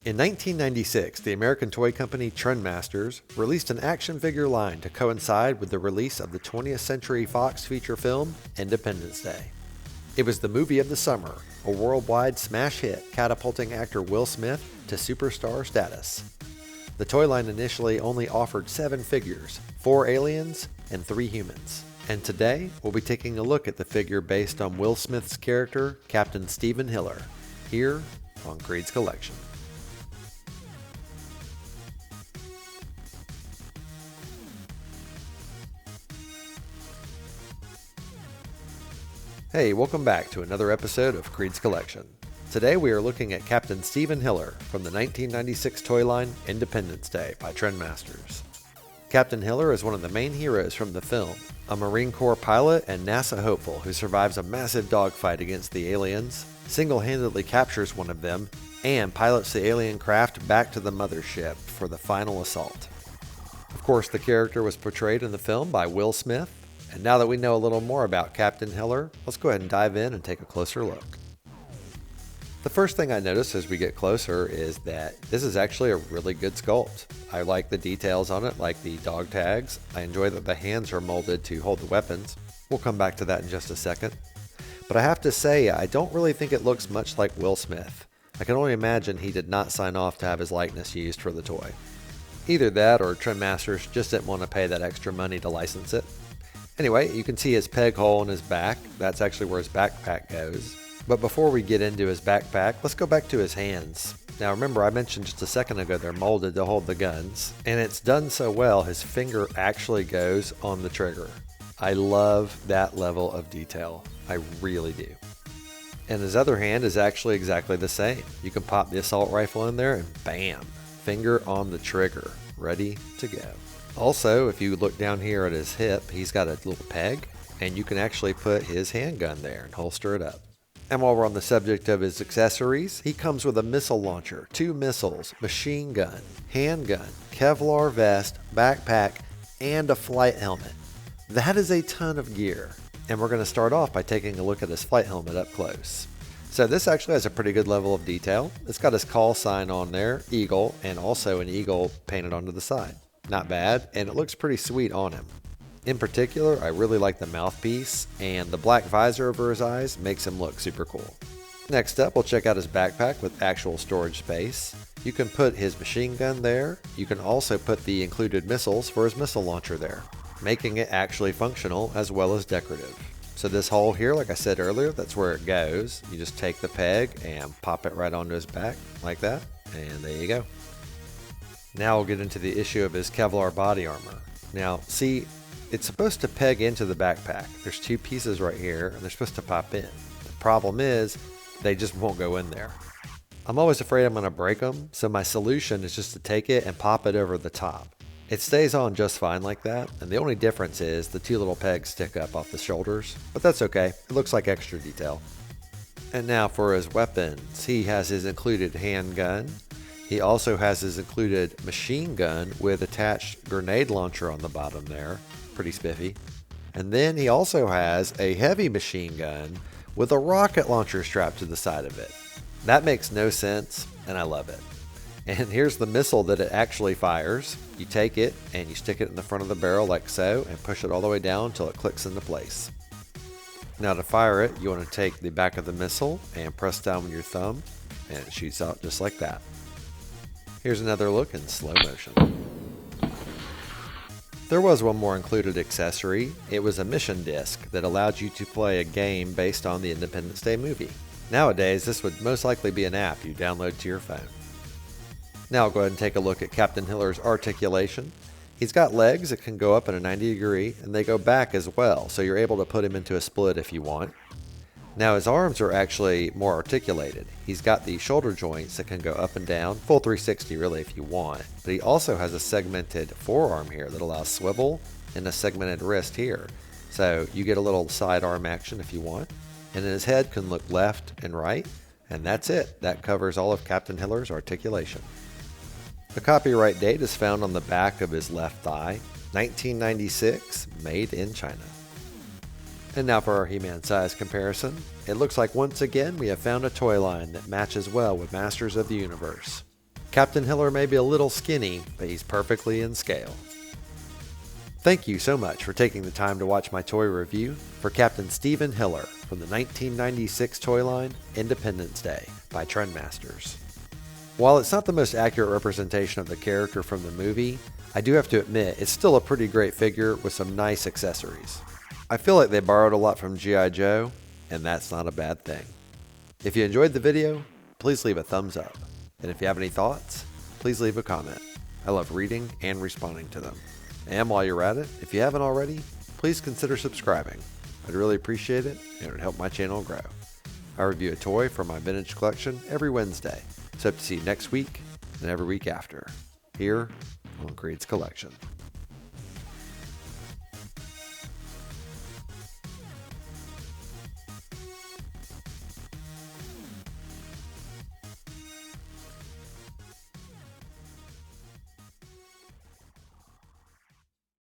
In 1996, the American toy company Trendmasters released an action figure line to coincide with the release of the 20th Century Fox feature film Independence Day. It was the movie of the summer, a worldwide smash hit catapulting actor Will Smith to superstar status. The toy line initially only offered 7 figures, 4 aliens and 3 humans. And today, we'll be taking a look at the figure based on Will Smith's character, Captain Stephen Hiller, here on Creed's Collection. Hey, welcome back to another episode of Creed's Collection. Today we are looking at Captain Stephen Hiller from the 1996 toy line Independence Day by Trendmasters. Captain Hiller is one of the main heroes from the film, a Marine Corps pilot and NASA hopeful who survives a massive dogfight against the aliens, single-handedly captures one of them, and pilots the alien craft back to the mothership for the final assault. Of course, the character was portrayed in the film by Will Smith. And now that we know a little more about Captain Hiller, let's go ahead and dive in and take a closer look. The first thing I notice as we get closer is that this is actually a really good sculpt. I like the details on it, like the dog tags. I enjoy that the hands are molded to hold the weapons. We'll come back to that in just a second. But I have to say, I don't really think it looks much like Will Smith. I can only imagine he did not sign off to have his likeness used for the toy. Either that or Trendmasters just didn't want to pay that extra money to license it. Anyway, you can see his peg hole in his back. That's actually where his backpack goes. But before we get into his backpack, let's go back to his hands. Now remember, I mentioned just a second ago they're molded to hold the guns. And it's done so well, his finger actually goes on the trigger. I love that level of detail. I really do. And his other hand is actually exactly the same. You can pop the assault rifle in there and bam, finger on the trigger, ready to go. Also, if you look down here at his hip, he's got a little peg, and you can actually put his handgun there and holster it up. And while we're on the subject of his accessories, he comes with a missile launcher, 2 missiles, machine gun, handgun, Kevlar vest, backpack, and a flight helmet. That is a ton of gear. And we're going to start off by taking a look at his flight helmet up close. So this actually has a pretty good level of detail. It's got his call sign on there, Eagle, and also an eagle painted onto the side. Not bad, and it looks pretty sweet on him. In particular, I really like the mouthpiece, and the black visor over his eyes makes him look super cool. Next up, we'll check out his backpack with actual storage space. You can put his machine gun there. You can also put the included missiles for his missile launcher there, making it actually functional as well as decorative. So this hole here, like I said earlier, that's where it goes. You just take the peg and pop it right onto his back like that, and there you go. Now we'll get into the issue of his Kevlar body armor. Now, see, it's supposed to peg into the backpack. There's 2 pieces right here, and they're supposed to pop in. The problem is, they just won't go in there. I'm always afraid I'm going to break them, so my solution is just to take it and pop it over the top. It stays on just fine like that, and the only difference is the 2 little pegs stick up off the shoulders, but that's okay. It looks like extra detail. And now for his weapons. He has his included handgun. He also has his included machine gun with attached grenade launcher on the bottom there. Pretty spiffy. And then he also has a heavy machine gun with a rocket launcher strapped to the side of it. That makes no sense, and I love it. And here's the missile that it actually fires. You take it and you stick it in the front of the barrel like so and push it all the way down until it clicks into place. Now to fire it, you want to take the back of the missile and press down with your thumb, and it shoots out just like that. Here's another look in slow motion. There was one more included accessory. It was a mission disc that allowed you to play a game based on the Independence Day movie. Nowadays, this would most likely be an app you download to your phone. Now I'll go ahead and take a look at Captain Hiller's articulation. He's got legs that can go up in a 90 degree, and they go back as well, so you're able to put him into a split if you want. Now his arms are actually more articulated. He's got the shoulder joints that can go up and down, full 360 really if you want, but he also has a segmented forearm here that allows swivel and a segmented wrist here. So you get a little side arm action if you want, and then his head can look left and right, and that's it. That covers all of Captain Hiller's articulation. The copyright date is found on the back of his left thigh, 1996, made in China. And now for our He-Man size comparison. It looks like once again we have found a toy line that matches well with Masters of the Universe. Captain Hiller may be a little skinny, but he's perfectly in scale. Thank you so much for taking the time to watch my toy review for Captain Stephen Hiller from the 1996 toy line Independence Day by Trendmasters. While it's not the most accurate representation of the character from the movie, I do have to admit it's still a pretty great figure with some nice accessories. I feel like they borrowed a lot from G.I. Joe, and that's not a bad thing. If you enjoyed the video, please leave a thumbs up. And if you have any thoughts, please leave a comment. I love reading and responding to them. And while you're at it, if you haven't already, please consider subscribing. I'd really appreciate it, and it would help my channel grow. I review a toy from my vintage collection every Wednesday, so hope to see you next week and every week after, here on Creed's Collection.